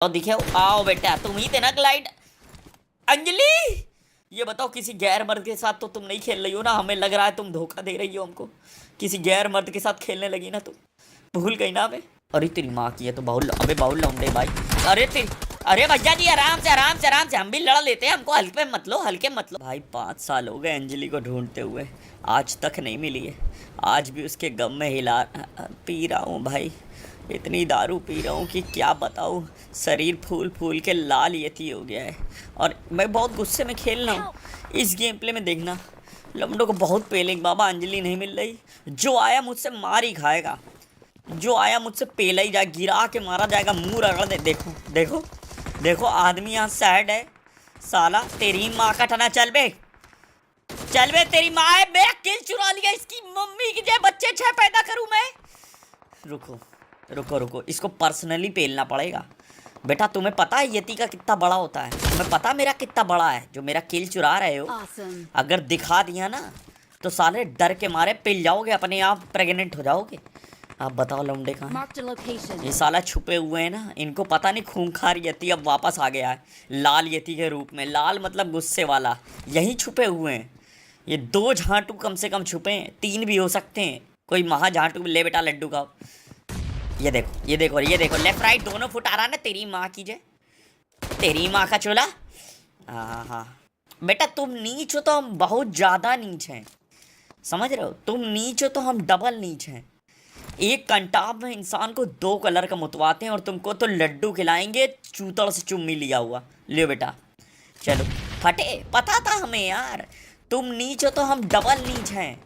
और दिखे आओ बेटा, तुम ही थे ना ग्लाइड। अंजलि, ये बताओ किसी गैर मर्द के साथ तो तुम नहीं खेल रही हो ना? हमें लग रहा है तुम धोखा दे रही हो हमको। किसी गैर मर्द के साथ खेलने लगी ना तुम, भूल गई ना हमें? अरे तेरी माँ की है तो बाहुल, अबे बाहुल लौंडे भाई। अरे तेरी, अरे भैया जी आराम से आराम से आराम से, हम भी लड़ लेते हैं, हमको हल्के मत लो, हल्के मत लो भाई। 5 साल हो गए अंजलि को ढूंढते हुए, आज तक नहीं मिली है। आज भी उसके गम में हिला पी रहा हूँ भाई। इतनी दारू पी रहा हूँ कि क्या बताऊँ। शरीर फूल फूल के लाल यती हो गया है और मैं बहुत गुस्से में खेल रहा हूँ। इस गेम प्ले में देखना, लमडो को बहुत पेलेंगे बाबा। अंजलि नहीं मिल रही, जो आया मुझसे मार ही खाएगा, जो आया मुझसे पेला ही जाए, गिरा के मारा जाएगा, मुंह रगड़ दे। देखो देखो देखो, आदमी यहाँ सैड है साला। तेरी माँ का ठना, चल बे चल बे, तेरी माँ है। मेरा किल चुरा लिया इसकी मम्मी की, जय बच्चे 6 पैदा करूँ मैं। रुको रुको रुको, इसको पर्सनली पेलना पड़ेगा। बेटा तुम्हें पता है यति का कितना बड़ा होता है? तुम्हें पता मेरा कितना बड़ा है जो मेरा किल चुरा रहे हो? Awesome. अगर दिखा दिया ना तो साले डर के मारे पिल जाओगे, अपने आप प्रेग्नेंट हो जाओगे। आप बताओ लौंडे कहाँ हैं? Marked a location. ये साला छुपे हुए हैं ना, इनको पता नहीं खूंखार यति अब वापस आ गया है लाल यति के रूप में। लाल मतलब गुस्से वाला, यहीं छुपे हुए हैं। ये 2 झांटू कम से कम छुपे हैं, 3 भी हो सकते हैं। कोई महा झांटू ले बेटा, लड्डू खाओ। ये देखो ये देखो ये देखो, लेफ्ट राइट दोनों फुट आ रहा ना। तेरी माँ की जय, तेरी माँ का चोला। हाँ हाँ बेटा, तुम नीच हो तो हम बहुत ज़्यादा नीच हैं, समझ रहे हो? तुम नीच हो तो हम डबल नीच हैं। एक कंटाप में इंसान को 2 कलर का मुतवाते हैं और तुमको तो लड्डू खिलाएंगे चूतड़ से चुम्मी लिया हुआ। ले बेटा चलो, फटे। पता था हमें यार, तुम नीच हो तो हम डबल नीच हैं।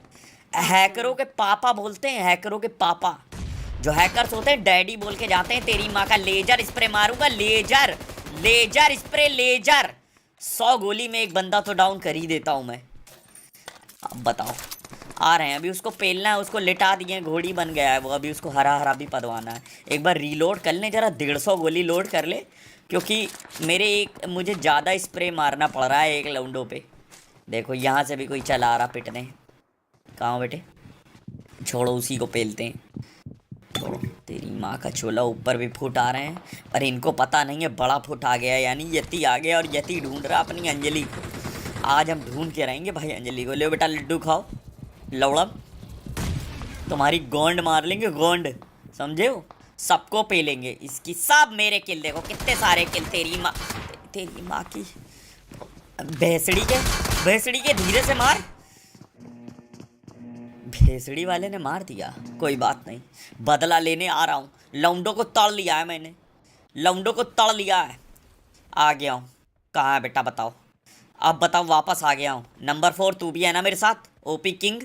हैकरों के पापा बोलते हैं, हैकरों के पापा। जो हैकर्स होते हैं डैडी बोल के जाते हैं। तेरी माँ का लेजर स्प्रे मारूंगा, लेजर लेजर स्प्रे लेजर। 100 गोली में एक बंदा तो डाउन कर ही देता हूँ मैं। अब बताओ, आ रहे हैं अभी, उसको पेलना है, उसको लिटा दिए, घोड़ी बन गया है वो। अभी उसको हरा हरा भी पदवाना है। एक बार रीलोड कर लें जरा, 150 गोली लोड कर ले, क्योंकि मुझे ज़्यादा स्प्रे मारना पड़ रहा है एक लौंडो पे। देखो यहाँ से भी कोई चला आ रहा पिटने। कहाँ हो बेटे? छोड़ो, उसी को पेलते हैं। छोड़ो, तेरी माँ का चोला। ऊपर भी फुट आ रहे हैं, पर इनको पता नहीं है बड़ा फुट आ गया है, यानी यति आ गया और यति ढूंढ रहा अपनी अंजलि को। आज हम ढूंढ के रहेंगे भाई अंजलि को। ले बेटा लड्डू खाओ लवड़म, तुम्हारी गोंड मार लेंगे, गोंड समझे हो? सबको पेलेंगे, इसकी सब मेरे किल। देखो कितने सारे किल। तेरी माँ की भैंसड़ी के धीरे से मार। भेसड़ी वाले ने मार दिया, कोई बात नहीं, बदला लेने आ रहा हूँ। लौंडो को तड़ लिया है मैंने, लौंडो को तड़ लिया है। आ गया हूँ। कहाँ है बेटा बताओ? अब बताओ, वापस आ गया हूँ। नंबर 4 तू भी है ना मेरे साथ, ओपी किंग?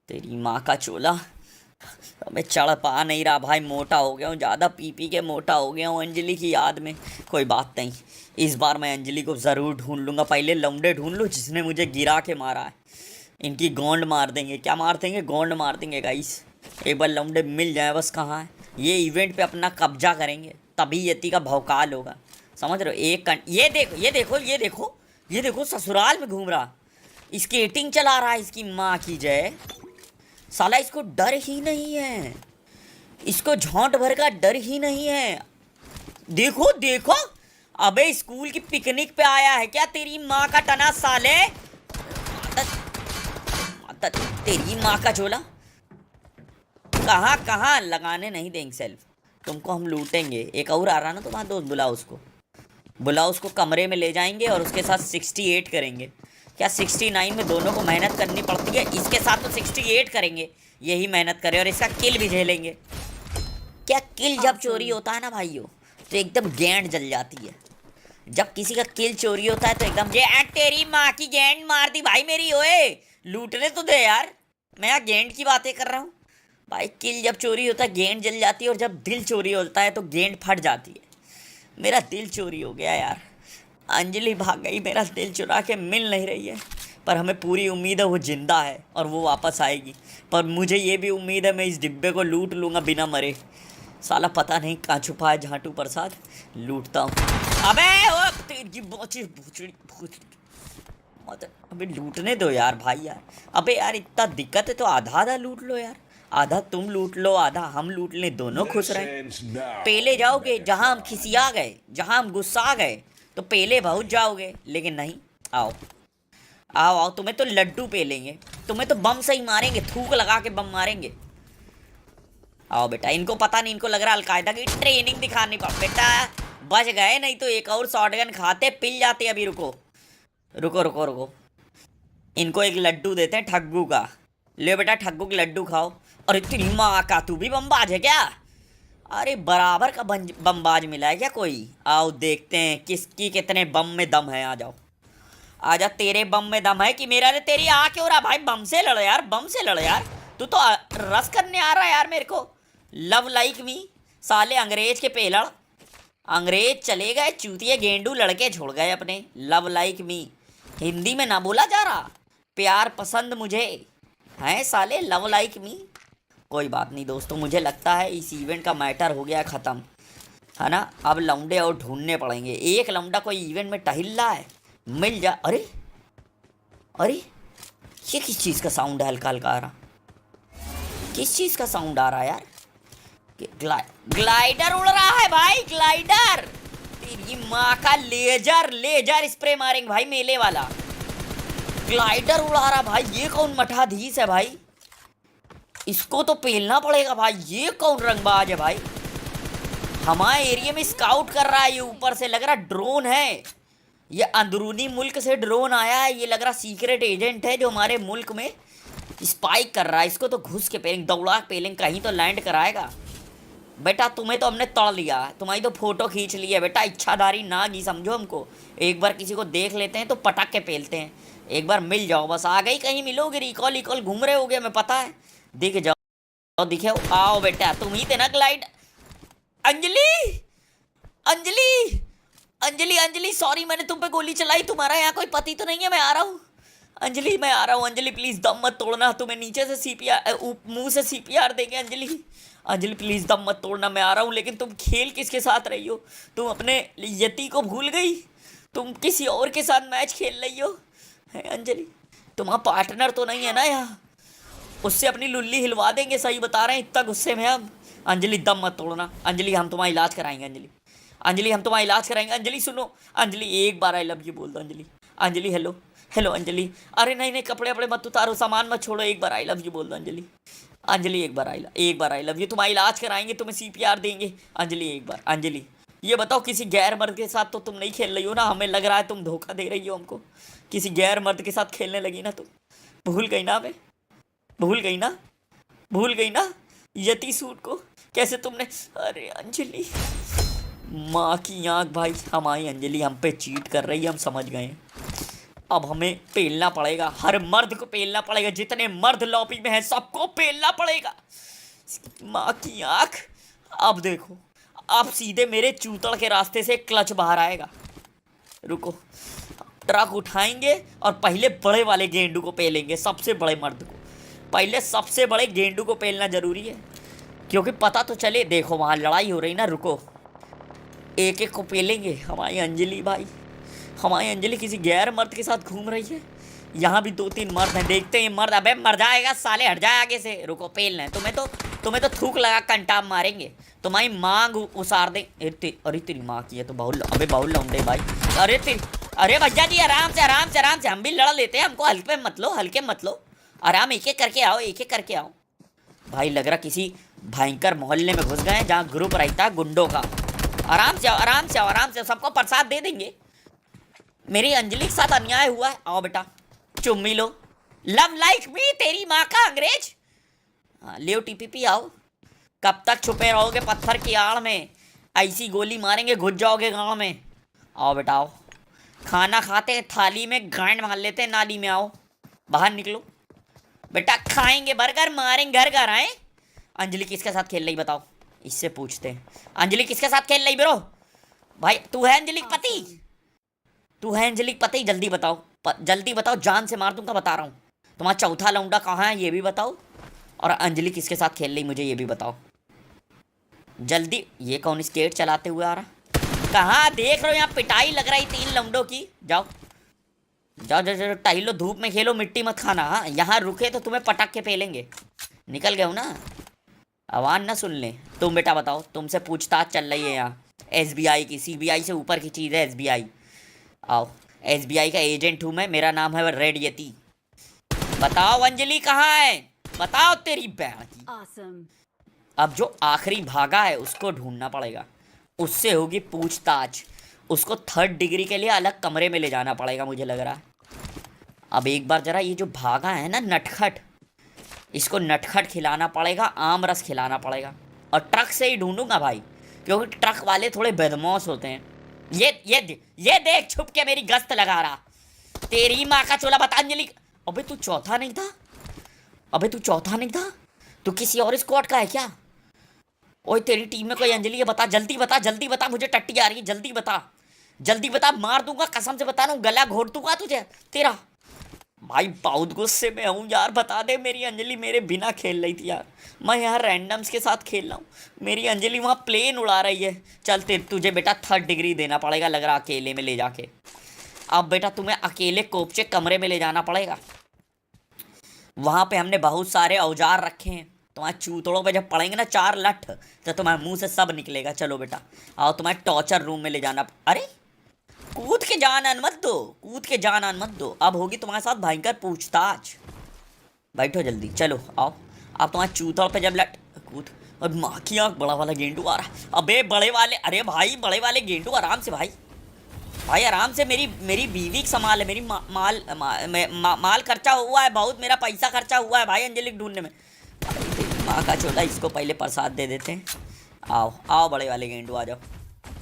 तेरी माँ का चोला, मैं चढ़ पा नहीं रहा भाई। मोटा हो गया हूँ, ज़्यादा पी पी के मोटा हो गया हूँ अंजलि की याद में। कोई बात नहीं, इस बार मैं अंजलि को ज़रूर ढूंढ लूँगा। पहले लौंडे ढूंढ लूँ जिसने मुझे गिरा के मारा है। इनकी गोंड मार देंगे। क्या मार देंगे? गोंड मार देंगे गाइस। एक बार लौंडे मिल जाए बस। कहाँ है ये? इवेंट पे अपना कब्जा करेंगे, तभी यति का भौकाल होगा, समझ रहे हो? ये देखो ये देखो ये देखो ये देखो, ससुराल में घूम रहा, स्केटिंग चला रहा है। इसकी माँ की जय, साला इसको डर ही नहीं है, इसको झोंट भर का डर ही नहीं है। देखो देखो, अबे स्कूल की पिकनिक पे आया है क्या? तेरी माँ का टना साले, तेरी माँ का झोला। कहाँ कहाँ लगाने नहीं देंगे सेल्फ, तुमको हम लूटेंगे। एक और आ रहा ना तुम्हारा दोस्त, बुलाओ उसको, बुलाओ उसको। कमरे में ले जाएंगे और उसके साथ 68 करेंगे। क्या 69 में दोनों को मेहनत करनी पड़ती है? इसके साथ तो 68 करेंगे, यही मेहनत करें और इसका किल भी झेलेंगे। क्या किल जब चोरी होता है ना भाइयों, तो एकदम गेंद जल जाती है। जब किसी का किल चोरी होता है तो एकदम तेरी माँ की गेंद मार दी भाई मेरी। ओए लूटने तो दे यार, मैं यहाँ गेंद की बातें कर रहा हूँ भाई। किल जब चोरी होता है गेंद जल जाती है, और जब दिल चोरी होता है तो गेंद फट जाती है। मेरा दिल चोरी हो गया यार, अंजलि भाग गई, मेरा दिल चुरा के मिल नहीं रही है। पर हमें पूरी उम्मीद है वो जिंदा है और वो वापस आएगी। पर मुझे ये भी उम्मीद है मैं इस डिब्बे को लूट लूँगा बिना मरे। साला पता नहीं कहाँ छुपा है झाटू प्रसाद, लूटता हूँ। अबे ओ तेरी भूचड़ी, अबे लूटने दो यार भाई यार। अबे यार इतना दिक्कत है तो आधा आधा लूट लो यार, आधा तुम लूट लो आधा हम लूट लें, दोनों खुश रहे। पेले जाओगे जहां हम खिसिया गए, जहां हम गुस्सा गए, तो पेले बहुत जाओगे। लेकिन नहीं, आओ आओ आओ, तुम्हें तो लड्डू पेलेंगे, तुम्हें तो बम से ही मारेंगे, थूक लगा के बम मारेंगे। आओ बेटा, इनको पता नहीं, इनको लग रहा अलकायदा की ट्रेनिंग दिखानी पड़। बेटा बच गए, नहीं तो एक और शॉटगन खाते पिल जाते। अभी रुको रुको रुको रुको, इनको एक लड्डू देते हैं ठग्गू का। ले बेटा ठग्गू के लड्डू खाओ। और इतनी माँ का, तू भी बमबाज है क्या? अरे बराबर का बमबाज मिला है क्या कोई? आओ देखते हैं किसकी कितने बम में दम है। आ जाओ आजा, तेरे बम में दम है कि मेरा? रे तेरी आ क्यों रहा भाई? बम से लड़ यार, बम से लड़ यार। तू तो रस करने आ रहा है यार मेरे को। लव लाइक मी साले अंग्रेज के पेलड़। अंग्रेज चले गए, चूतिए गेंडू लड़के छोड़ गए अपने। लव लाइक मी हिंदी में ना बोला जा रहा, प्यार पसंद मुझे है साले, लव लाइक मी। कोई बात नहीं दोस्तों, मुझे लगता है इस इवेंट का मैटर हो गया ख़त्म, है ना। अब लौंडे और ढूंढने पड़ेंगे। एक लौंडा कोई इवेंट में टहिल रहा है, मिल जा। अरे अरे, ये किस चीज़ का साउंड है? हल्का हल्का आ रहा, किस चीज़ का साउंड आ रहा है यार? ग्लाइडर उड़ रहा है भाई, ग्लाइडर। तेरी माँ का लेजर, लेजर स्प्रे मारेंगे भाई, मेले वाला ग्लाइडर उड़ा रहा भाई। ये कौन मठाधीश है भाई? इसको तो पेलना पड़ेगा भाई। ये कौन रंगबाज है भाई? हमारे एरिया में स्काउट कर रहा है ये, ऊपर से लग रहा ड्रोन है। ये अंदरूनी मुल्क से ड्रोन आया है, ये लग रहा सीक्रेट एजेंट है जो हमारे मुल्क में स्पाइक कर रहा है। इसको तो घुस के पेलेंगे, दौड़ा के पेलेंगे, कहीं तो लैंड कराएगा। बेटा तुम्हें तो हमने तोड़ लिया, तुम्हारी तो फोटो खींच ली है बेटा। इच्छाधारी नाग ही समझो हमको। एक बार किसी को देख लेते हैं तो पटक के पेलते हैं। एक बार मिल जाओ बस, आ गई कहीं मिलोगे। रिकॉल रिकॉल घूम रहे हो गया, मैं पता है। दिख जाओ, दिखे आओ बेटा, तुम ही थे ना ग्लाइड। अंजलि अंजलि अंजलि अंजलि, सॉरी मैंने तुम पे गोली चलाई। तुम्हारा यहाँ कोई पति तो नहीं है? मैं आ रहा हूँ अंजलि, मैं आ रहा हूँ अंजलि, प्लीज़ दम मत तोड़ना। तुम्हें नीचे से सीपीआर, मुंह से सीपीआर देंगे अंजलि। अंजलि प्लीज़ दम मत तोड़ना, मैं आ रहा हूँ। लेकिन तुम खेल किसके साथ रही हो? तुम अपने यति को भूल गई? तुम किसी और के साथ मैच खेल रही हो है अंजलि? तुम्हारा पार्टनर तो नहीं है ना यहाँ? उससे अपनी लुल्ली हिलवा देंगे, सही बता रहे हैं, इतना गुस्से में हम। अंजलि दम मत तोड़ना अंजलि, हम तुम्हारा इलाज कराएंगे अंजलि। अंजलि हम तुम्हारा इलाज कराएंगे। अंजलि सुनो, अंजलि एक बार आई लव यू बोल दो अंजलि। Anjali hello hello Anjali. अरे नहीं नहीं, कपड़े वपड़े मत उतारो, सामान मत छोड़ो, एक बार आई लव यू बोल दो अंजलि। अंजलि एक बार आई लव यू। तुम्हारा इलाज कराएंगे, तुम्हें सीपीआर देंगे अंजलि एक बार। अंजलि ये बताओ, किसी गैर मर्द के साथ तो तुम नहीं खेल रही हो ना? हमें लग रहा है तुम धोखा दे रही हो हमको। किसी गैर मर्द के साथ खेलने लगी ना तुम? भूल गई ना? हमें भूल गई ना? भूल गई ना यति सूट को कैसे तुमने? अरे अंजलि, माँ की आँख भाई, हमारी अंजलि हम पे चीट कर रही है, हम समझ गए। अब हमें पेलना पड़ेगा, हर मर्द को पेलना पड़ेगा। जितने मर्द लॉबी में हैं सबको पेलना पड़ेगा। माँ की आँख, अब देखो, अब सीधे मेरे चूतड़ के रास्ते से क्लच बाहर आएगा। रुको, ट्रक उठाएंगे और पहले बड़े वाले गेंडू को पेलेंगे, सबसे बड़े मर्द को। पहले सबसे बड़े गेंडू को पेलना जरूरी है, क्योंकि पता तो चले। देखो वहाँ लड़ाई हो रही ना, रुको, एक एक को पेलेंगे। हमारी अंजलि भाई, हमारी अंजलि किसी गैर मर्द के साथ घूम रही है। यहाँ भी दो तीन मर्द हैं, देखते हैं मर्द। अबे मर जाएगा साले, हट जाए आगे से। रुको, पेलना है तुम्हें तो थूक लगा कंटाप मारेंगे, तुम्हारी मांग उसार दे। अरे तेरी माँ की है तो बहुल, अबे बहुल लौंडे भाई। अरे भैया जी, आराम से आराम से आराम से, हम भी लड़ लेते हैं, हमको हल्के मत लो, हल्के मत लो। आराम, एक एक करके आओ, एक एक करके आओ भाई। लग रहा किसी भयंकर मोहल्ले में घुस गए जहाँ ग्रुप रहता है गुंडों का। आराम से आओ, आराम से आओ, आराम से, सबको प्रसाद दे देंगे। मेरी अंजलि के साथ अन्याय हुआ है, आओ बेटा चुम्मी लो। लव लाइक मी, तेरी माँ का अंग्रेज। हाँ लियो टीपीपी, आओ। कब तक छुपे रहोगे पत्थर की आड़ में? ऐसी गोली मारेंगे घुस जाओगे गाँव में। आओ बेटा आओ, खाना खाते हैं थाली में, गांड मार लेते हैं नाली में। आओ बाहर निकलो बेटा, खाएंगे बर्गर, मारेंगे घर घर। आए अंजलि किसके साथ खेल रही बताओ, इससे पूछते हैं। अंजलि किसके साथ खेल रही ब्रो? भाई तू है अंजलि का पति? तू है अंजलि का पति? जल्दी बताओ, जल्दी बताओ, जान से मार दूंगा, बता रहा हूँ। तुम्हारा चौथा लौंडा कहाँ है ये भी बताओ, और अंजलि किसके साथ खेल रही मुझे ये भी बताओ जल्दी। ये कौन स्केट चलाते हुए आ रहा? कहाँ देख रहे हो? यहाँ पिटाई लग रही तीन लौंडों की। जाओ जाओ जाओ जाओ, टहलो, धूप में खेलो, मिट्टी मत खाना। हाँ यहाँ रुके तो तुम्हें पटक के पेलेंगे। निकल गए हो ना? आवाज़ ना सुन ले। तुम बेटा बताओ, तुमसे पूछताछ चल रही है यहाँ। एसबीआई की, सीबीआई से ऊपर की चीज़ है एसबीआई। आओ। एसबीआई का एजेंट हूँ मैं, मेरा नाम है रेड यती। बताओ अंजलि कहाँ है? बताओ तेरी बहन की। Awesome. अब जो आखिरी भागा है उसको ढूंढना पड़ेगा, उससे होगी पूछताछ। उसको 3rd डिग्री के लिए अलग कमरे में ले जाना पड़ेगा मुझे लग रहा है। अब एक बार जरा ये जो भागा है ना नटखट, इसको नटखट खिलाना पड़ेगा, आम रस खिलाना पड़ेगा। और ट्रक से ही ढूंढूंगा भाई, क्योंकि ट्रक वाले थोड़े बदमाश होते हैं। ये देख छुप के मेरी गश्त लगा रहा। तेरी माँ का चोला बता अंजलि। अबे तू चौथा नहीं था? अबे तू चौथा नहीं था? तू किसी और स्क्वाड का है क्या? ओए तेरी टीम में कोई अंजलि है? बता जल्दी, बता जल्दी बता, मुझे टट्टी आ रही है, जल्दी बता। जल्दी बता, मार दूंगा कसम से बता रहा हूँ, गला घोट दूंगा तुझे तेरा। भाई बहुत गुस्से में हूँ यार, बता दे मेरी अंजलि मेरे बिना खेल रही थी यार। मैं यहाँ रैंडम्स के साथ खेल रहा हूँ, मेरी अंजलि वहाँ प्लेन उड़ा रही है। चल तुझे बेटा 3rd डिग्री देना पड़ेगा लग रहा, अकेले में ले जाके। अब बेटा तुम्हें अकेले कोपचे कमरे में ले जाना पड़ेगा। वहाँ पे हमने बहुत सारे औजार रखे हैं, तुम्हारे चूतड़ों पे जब पड़ेंगे ना 4 लठ, तो तुम्हारे मुंह से सब निकलेगा। चलो बेटा आओ, तुम्हारे टॉर्चर रूम में ले जाना। अरे कूद के जान आन मत दो, कूद के जान आन मत दो। अब होगी तुम्हारे साथ भयंकर पूछताछ। बैठो जल्दी, चलो आओ। अब तुम्हारे चूतड़ पे जब लट कूद। और माँ की आँख, बड़ा वाला गेंडू आ रहा। अबे बड़े वाले, अरे भाई बड़े वाले गेंडू आराम से भाई, भाई आराम से। मेरी मेरी बीवी की संभाल है, मेरी माल खर्चा हुआ है बहुत, मेरा पैसा खर्चा हुआ है भाई अंजलि ढूंढने में। माँ का चोला, इसको पहले प्रसाद दे देते हैं। आओ आओ बड़े वाले गेंडू आ जाओ।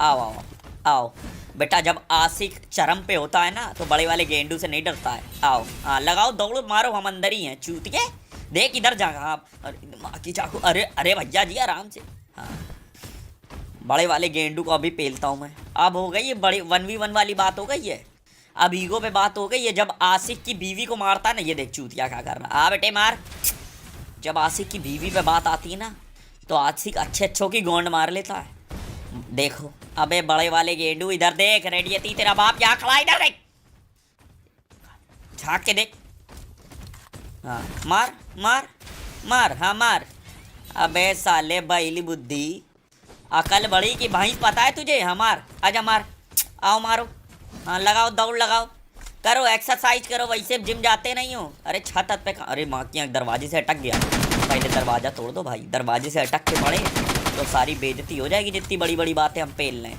आओ आओ आओ बेटा, जब आशिक चरम पे होता है ना तो बड़े वाले गेंडू से नहीं डरता है। आओ हाँ लगाओ दौड़ मारो, हम अंदर ही हैं चूतिए। देख इधर जा आप। अरे माँ की चाकू, अरे अरे भैया जी आराम से। हाँ बड़े वाले गेंडू को अभी पेलता हूँ मैं। अब हो गई ये बड़ी 1v1 वाली बात हो गई है, अब ईगो पे बात हो गई है। जब आशिक की बीवी को मारता है ना, ये देख चूतिया क्या कर रहा। आ बेटे मार। जब आशिक की बीवी पे बात आती है ना तो आशिक अच्छे अच्छों की गोंड मार लेता है। देखो अबे बड़े वाले गेंडू इधर देख, रेडियती तेरा बाप यहाँ खड़ा, इधर देख, झाँक के देख। हाँ मार मार मार, हाँ मार। अबे साले बैली बुद्धि, अकल बड़ी की भैंस पता है तुझे? हाँ मार, आजा मार। आओ मारो, हाँ लगाओ दौड़ लगाओ, करो एक्सरसाइज करो, वैसे जिम जाते नहीं हो। अरे छत पे, अरे माँ की दरवाजे से अटक गया। पहले दरवाज़ा तोड़ दो भाई, दरवाजे से अटक के पड़े तो सारी बेइज्जती हो जाएगी, जितनी बड़ी बड़ी बातें हम पेल लें।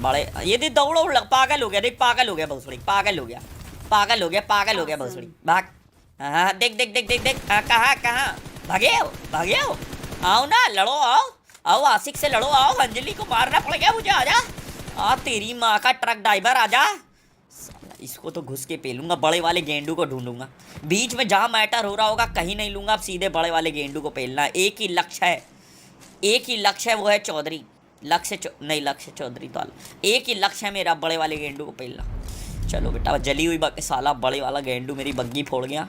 बड़े ये देख दौड़ो, पागल हो गया, देख पागल हो गया भोसड़ी, पागल हो गया, पागल हो गया, पागल हो गया भोसड़ी। भाग। हाँ देख देख देख देख देख, कहाँ कहाँ भागे हो, भागे हो। आओ ना लड़ो, आओ आओ आशिक से लड़ो, आओ अंजलि को मारना पड़ेगा मुझे, आजा। तेरी माँ का ट्रक ड्राइवर आजा। इसको तो घुस के पेलूंगा, बड़े वाले गेंडू को ढूंढूंगा। बीच में जहाँ मैटर हो रहा होगा कहीं नहीं लूंगा, अब सीधे बड़े वाले गेंडू को पेलना। एक ही लक्ष्य है, एक ही लक्ष्य है, वो है चौधरी। नहीं लक्ष्य चौधरी तो एक ही लक्ष्य है मेरा, बड़े वाले गेंडू को पेलना। चलो बेटा, जली हुई साला बड़े वाला गेंडू मेरी बग्गी फोड़ गया।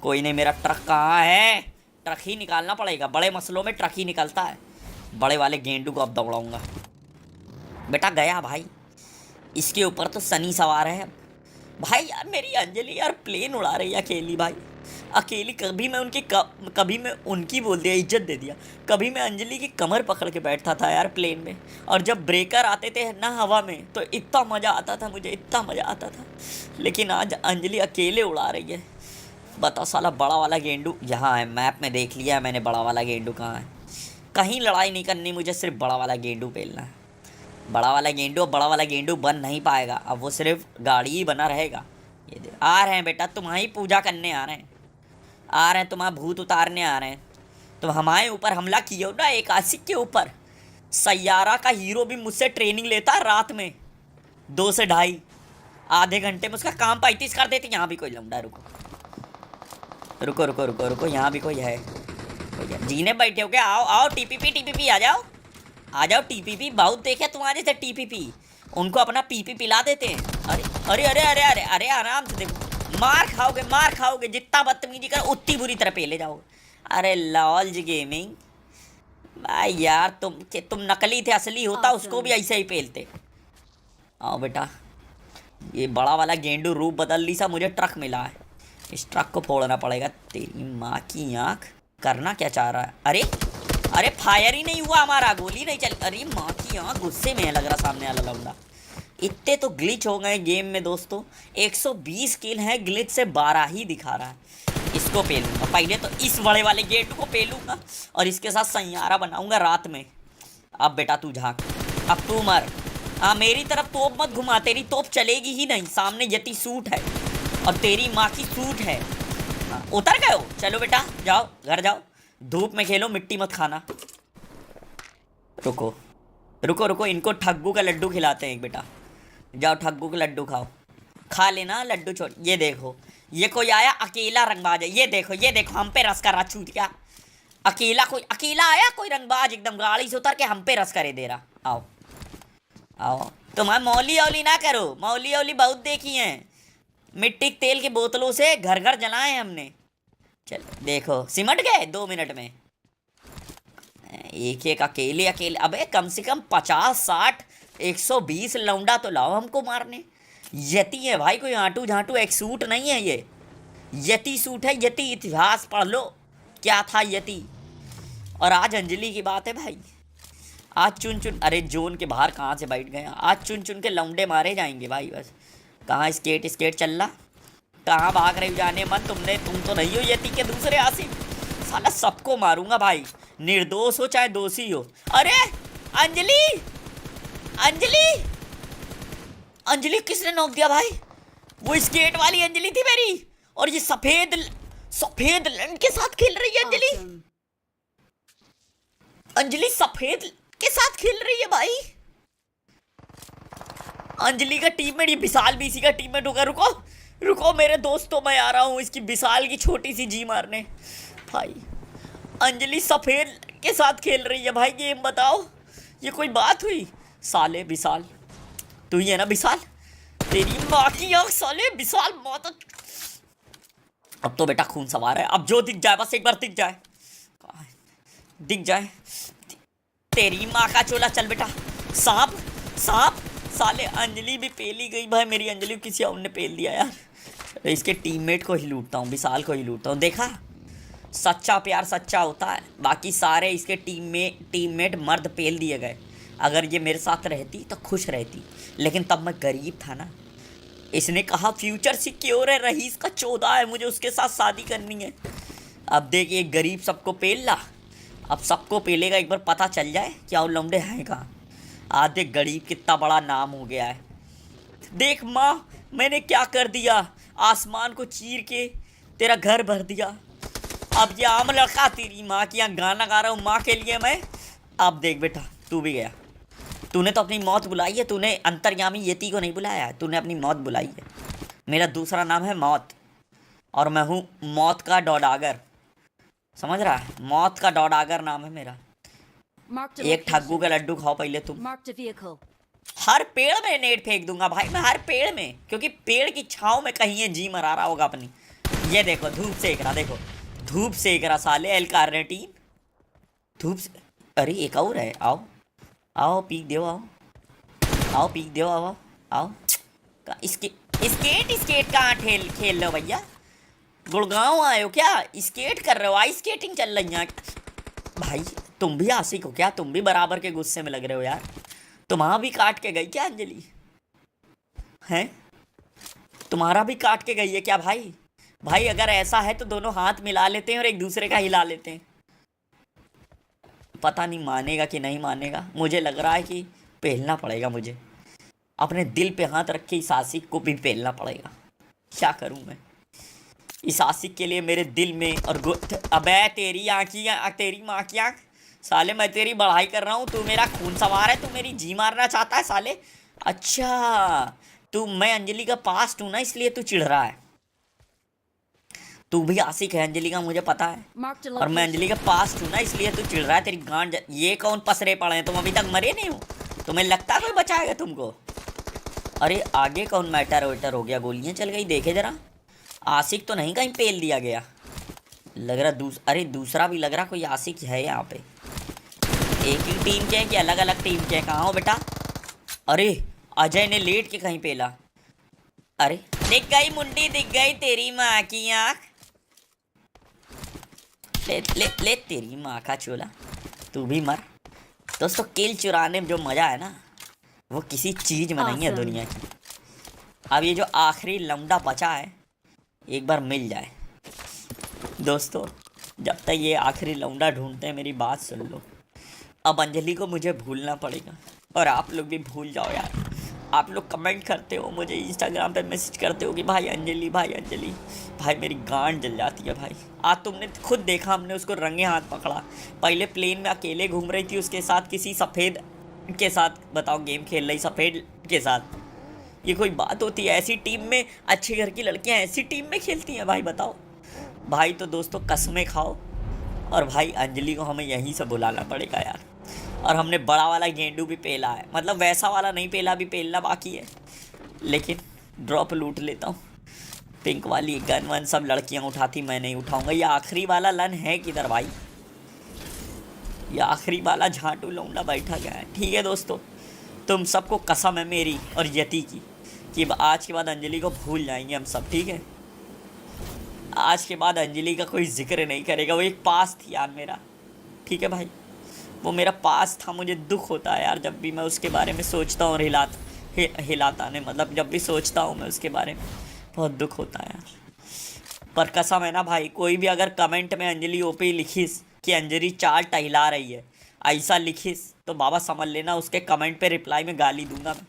कोई नहीं, मेरा ट्रक कहाँ है? ट्रक ही निकालना पड़ेगा, बड़े मसलों में ट्रक ही निकलता है। बड़े वाले गेंडू को अब दौड़ाऊंगा। बेटा गया भाई, इसके ऊपर तो सनी सवार है भाई। यार मेरी अंजलि यार प्लेन उड़ा रही है अकेली भाई, अकेली। कभी मैं उनकी बोल दिया, इज्जत दे दिया। कभी मैं अंजलि की कमर पकड़ के बैठता था यार प्लेन में, और जब ब्रेकर आते थे ना हवा में तो इतना मज़ा आता था मुझे, इतना मज़ा आता था। लेकिन आज अंजलि अकेले उड़ा रही है। बता साला बड़ा वाला गेंडू यहाँ है, मैप में देख लिया है मैंने बड़ा वाला गेंडू कहाँ है। कहीं लड़ाई नहीं करनी मुझे, सिर्फ बड़ा वाला गेंडू पेलना है। बड़ा वाला गेंडू बन नहीं पाएगा, अब वो सिर्फ गाड़ी ही बना रहेगा। ये आ रहे हैं बेटा, तुम्हारी पूजा करने आ रहे हैं, आ रहे हैं, तुम्हारा भूत उतारने आ रहे हैं। तुम हमारे ऊपर हमला किए हो ना, एक आशिक के ऊपर। सैयारा का हीरो भी मुझसे ट्रेनिंग लेता है रात में 2 से 2.5, आधे घंटे में उसका काम 35 कर देते। यहाँ भी कोई लौंडा, रुको रुको रुको रुको रुको, यहाँ भी कोई है, जीने बैठे हो क्या? आओ आओ, टीपीपी आ जाओ, आ जाओ टीपीपी। बहुत देखे तुम्हारे से टीपीपी, उनको अपना पीपी पिला देते हैं। अरे अरे अरे अरे अरे अरे आराम से देखो, मार खाओगे मार खाओगे, जितना बदतमीजी करो उतनी बुरी तरह पेले जाओगे। अरे लॉल जी गेमिंग भाई यार, तुम नकली थे, असली होता उसको भी ऐसे ही पेलते। आओ बेटा, ये बड़ा वाला गेंडू रूप बदल ली सा, मुझे ट्रक मिला है, इस ट्रक को फोड़ना पड़ेगा। तेरी माँ की आँख, करना क्या चाह रहा है? अरे अरे फायर ही नहीं हुआ हमारा, गोली नहीं चल। अरे माँ की यहाँ गुस्से में है लग रहा सामने वाला लौंडा। इतने तो ग्लिच हो गए गेम में दोस्तों। 120 किल है, ग्लिच से 12 ही दिखा रहा है। इसको पेलूंगा पहले तो, इस बड़े वाले गेट को पेलूंगा और इसके साथ सैयारा बनाऊंगा रात में। अब बेटा तू झाँक, अब तू मर। हाँ मेरी तरफ तोप मत घुमा, तेरी तोप चलेगी ही नहीं। सामने यति सूट है और तेरी माँ की सूट है। हाँ, उतर गए हो? चलो बेटा जाओ घर जाओ, धूप में खेलो, मिट्टी मत खाना। रुको रुको रुको, इनको ठग्गू का लड्डू खिलाते हैं एक बेटा। जाओ ठग्गू का लड्डू खाओ, खा लेना लड्डू। छोड़, ये देखो ये कोई आया अकेला रंगबाज है। ये देखो हम पे रस कर रहा छूटिया। अकेला आया कोई रंगबाज, एकदम गाड़ी से उतर के हम पे रस करे दे रहा। आओ आओ, तुम्हारा मौली औली ना करो, मौली औली बहुत देखी हैं। मिट्टी के तेल की बोतलों से घर घर जलाए हमने। चलो देखो सिमट गए 2 मिनट में। एक एक अकेले अकेले, अबे कम से कम 50-60 120 लौंडा तो लाओ हमको मारने। यति है भाई, कोई आंटू झांटू एक सूट नहीं है ये। यति सूट है, यति इतिहास पढ़ लो क्या था यति। और आज अंजलि की बात है भाई, आज चुन चुन, अरे जोन के बाहर कहाँ से बैठ गए, आज चुन चुन के लौंडे मारे जाएंगे भाई बस। कहाँ स्केट चल रहा, कहाँ भाग रहे हो जाने मन। तुम तो नहीं हो यति के दूसरे आसिफ। साला सबको मारूंगा भाई, निर्दोष हो चाहे दोषी हो। अरे अंजलि अंजलि अंजलि किसने नोक दिया भाई? वो स्केट वाली अंजलि थी मेरी, और ये सफेद लंड के साथ खेल रही है अंजलि। अंजलि सफेद के साथ खेल रही है भाई। अंजलि का टीममेट, ये विशाल भी इसी का टीममेट होगा। रुको रुको मेरे दोस्तों, मैं आ रहा हूँ इसकी विशाल की छोटी सी जी मारने। भाई अंजलि सफेद के साथ खेल रही है भाई गेम, बताओ ये कोई बात हुई? साले विशाल, तू ही है ना विशाल? तेरी माँ की आँख साले विशाल मौत। अब तो बेटा खून सवार है, अब जो दिख जाए बस एक बार दिख जाए तेरी माँ का चोला। चल बेटा, सांप साले अंजलि भी पेली गई भाई। मेरी अंजलि को किसी और ने पेल दिया यार। इसके टीममेट को ही लूटता हूँ, विशाल को ही लूटता हूँ। देखा, सच्चा प्यार सच्चा होता है। बाकी सारे इसके टीममेट मर्द पेल दिए गए। अगर ये मेरे साथ रहती तो खुश रहती, लेकिन तब मैं गरीब था ना। इसने कहा फ्यूचर सिक्योर है, रईस का 14 है, मुझे उसके साथ शादी करनी है। अब देख ये गरीब सबको पेल ला, अब सबको पेलेगा। एक बार पता चल जाए क्या वो लौंडे हैं कहाँ। आज देख गरीब कितना बड़ा नाम हो गया है। देख माँ मैंने क्या कर दिया, आसमान को चीर के तेरा घर भर दिया। अब ये आम लड़का तेरी माँ की यहाँ गाना गा रहा हूँ माँ के लिए मैं। अब देख बेटा तू भी गया, तूने तो अपनी मौत बुलाई है। तूने अंतर्यामी यति को नहीं बुलाया है, तूने अपनी मौत बुलाई है। मेरा दूसरा नाम है मौत, और मैं हूँ मौत का डॉडागर, समझ रहा है? मौत का डॉडागर नाम है मेरा। एक ठग्गू का लड्डू खाओ पहले तुम। हर पेड़ में नेट फेंक दूंगा भाई मैं, हर पेड़ में, क्योंकि पेड़ की छांव में कहीं ये जी मरा रहा होगा अपनी। ये देखो धूप सेक रहा, देखो धूप सेक रहा साले एल कार्नेटीन धूप से। अरे एक और है, आओ आओ पीक दो, आओ पीक दो, आओ। स्केट कहाँ खेल रहे हो भैया? गुड़गांव आए हो क्या? स्केट कर रहे हो? आइस स्केटिंग चल रही है भाई। तुम भी आशिक हो क्या? तुम भी बराबर के गुस्से में लग रहे हो यार। तुम्हारा भी काट के गई क्या अंजलि? हैं, तुम्हारा भी काट के गई है क्या भाई? भाई अगर ऐसा है तो दोनों हाथ मिला लेते हैं और एक दूसरे का हिला लेते हैं। पता नहीं मानेगा कि नहीं मानेगा, मुझे लग रहा है कि पेलना पड़ेगा मुझे। अपने दिल पे हाथ रख के इस आशिक को भी पेलना पड़ेगा। क्या करूं मैं इस आशिक के लिए? मेरे दिल में और अबे तेरी आँखियाँ, तेरी माँ की आँख साले, मैं तेरी बढ़ाई कर रहा हूँ, तू मेरा खून सवार है, तू मेरी जी मारना चाहता है साले। अच्छा मैं अंजलि का पास्ट हूँ ना, इसलिए तू चिढ़ रहा है। तू भी आशिक है अंजलि का मुझे पता है, और मैं अंजलि का पास्ट हूँ ना, इसलिए तू चिढ़ रहा है। तेरी गांड ये कौन पसरे पड़े हैं? तुम अभी तक मरे नहीं हो, तुम्हें लगता है कोई बचाएगा तुमको? अरे आगे कौन मैटर वेटर हो गया, गोलियाँ चल गई। देखे जरा, आशिक तो नहीं कहीं पेल दिया गया लग रहा। अरे दूसरा भी लग रहा कोई आशिक है यहाँ पे। एक ही टीम के हैं कि अलग अलग टीम के हैं? कहाँ हो बेटा? अरे अजय ने लेट के कहीं पेला। अरे दिख गई मुंडी, दिख गई तेरी माँ की आँख। ले ले ले तेरी माँ का चोला, तू भी मर। दोस्तों किल चुराने में जो मजा है ना वो किसी चीज में नहीं है दुनिया की। अब ये जो आखिरी लौंडा बचा है एक बार मिल जाए दोस्तों। जब तक ये आखिरी लौंडा ढूंढते हैं मेरी बात सुन लो। अब अंजलि को मुझे भूलना पड़ेगा और आप लोग भी भूल जाओ यार। आप लोग कमेंट करते हो, मुझे इंस्टाग्राम पे मैसेज करते हो कि भाई अंजलि भाई अंजलि, भाई मेरी गांड जल जाती है भाई। आज तुमने खुद देखा, हमने उसको रंगे हाथ पकड़ा। पहले प्लेन में अकेले घूम रही थी, उसके साथ किसी सफ़ेद के साथ बताओ गेम खेल रही, सफ़ेद के साथ। ये कोई बात होती है? ऐसी टीम में अच्छे घर की लड़कियां ऐसी टीम में खेलती हैं भाई, बताओ भाई। तो दोस्तों कसमें खाओ और भाई अंजलि को हमें यहीं से बुलाना पड़ेगा यार। और हमने बड़ा वाला गेंडू भी पेला है, मतलब वैसा वाला नहीं पेला, भी पेलना बाकी है। लेकिन ड्रॉप लूट लेता हूँ। पिंक वाली गन वन सब लड़कियां उठाती, मैं नहीं उठाऊंगा। ये आखिरी वाला लन है किधर भाई? ये आखिरी वाला झांटू लौंडा बैठा गया है। ठीक है दोस्तों, तुम सबको कसम है मेरी और यति की कि आज के बाद अंजलि को भूल जाएंगे हम सब। ठीक है, आज के बाद अंजलि का कोई जिक्र नहीं करेगा। वो एक पास थी यार मेरा, ठीक है भाई, वो मेरा पास था। मुझे दुख होता है यार जब भी मैं उसके बारे में सोचता हूँ और हिलाता नहीं, मतलब जब भी सोचता हूँ मैं उसके बारे में बहुत दुख होता है यार। पर कसम है ना भाई, कोई भी अगर कमेंट में अंजलि ओपी लिखिस कि अंजलि चाल टहिला रही है, ऐसा लिखिस तो बाबा समझ लेना उसके कमेंट पे रिप्लाई में गाली दूंगा मैं।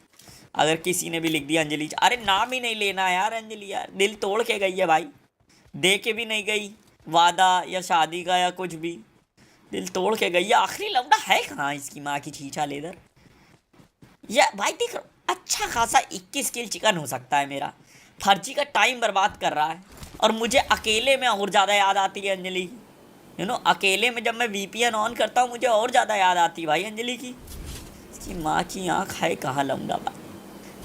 अगर किसी ने भी लिख दिया अंजलि, अरे नाम ही नहीं लेना यार अंजलि, यार दिल तोड़ के गई है भाई, दे के भी नहीं गई वादा या शादी का या कुछ भी, दिल तोड़ के गई है। आखिरी लौंडा है कहाँ इसकी माँ की छीछा लेदर। या भाई देख अच्छा खासा 21 किल चिकन हो सकता है मेरा। फर्जी का टाइम बर्बाद कर रहा है और मुझे अकेले में और ज़्यादा याद आती है अंजलि की। अकेले में जब मैं VPN ऑन करता हूँ मुझे और ज़्यादा याद आती है भाई अंजलि की। इसकी माँ की आँख है कहाँ लौंडा भाई,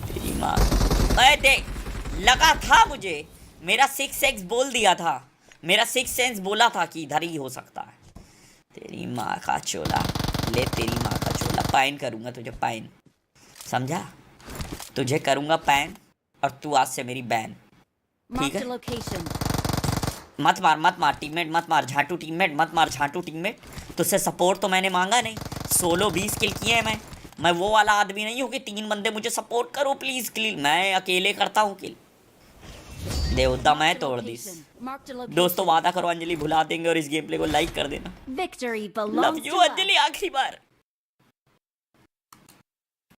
तेरी माँ। अरे देख, लगा था मुझे, मेरा 6X बोल दिया था, मेरा 6 सेंस बोला था कि इधर ही हो सकता है। तेरी माँ का चोला, ले तेरी माँ का चोला, पैन करूँगा तुझे, पैन समझा? तुझे करूँगा पैन और तू आज से मेरी बैन, ठीक है? मत मार टीममेट, मत मार झाटू टीममेट, मत मार झाटू टीममेट। तुझसे सपोर्ट तो मैंने मांगा नहीं, 16-20 किल किए हैं मैं वो वाला आदमी नहीं हूँ कि 3 बंदे मुझे सपोर्ट करो प्लीज़ किल। मैं अकेले करता हूँ किल, देवदा मैं तोड़ दी। दोस्तों वादा करो अंजलि भुला देंगे और इस गेम प्ले को लाइक कर देना। लव यू अंजलि, आखिरी बार।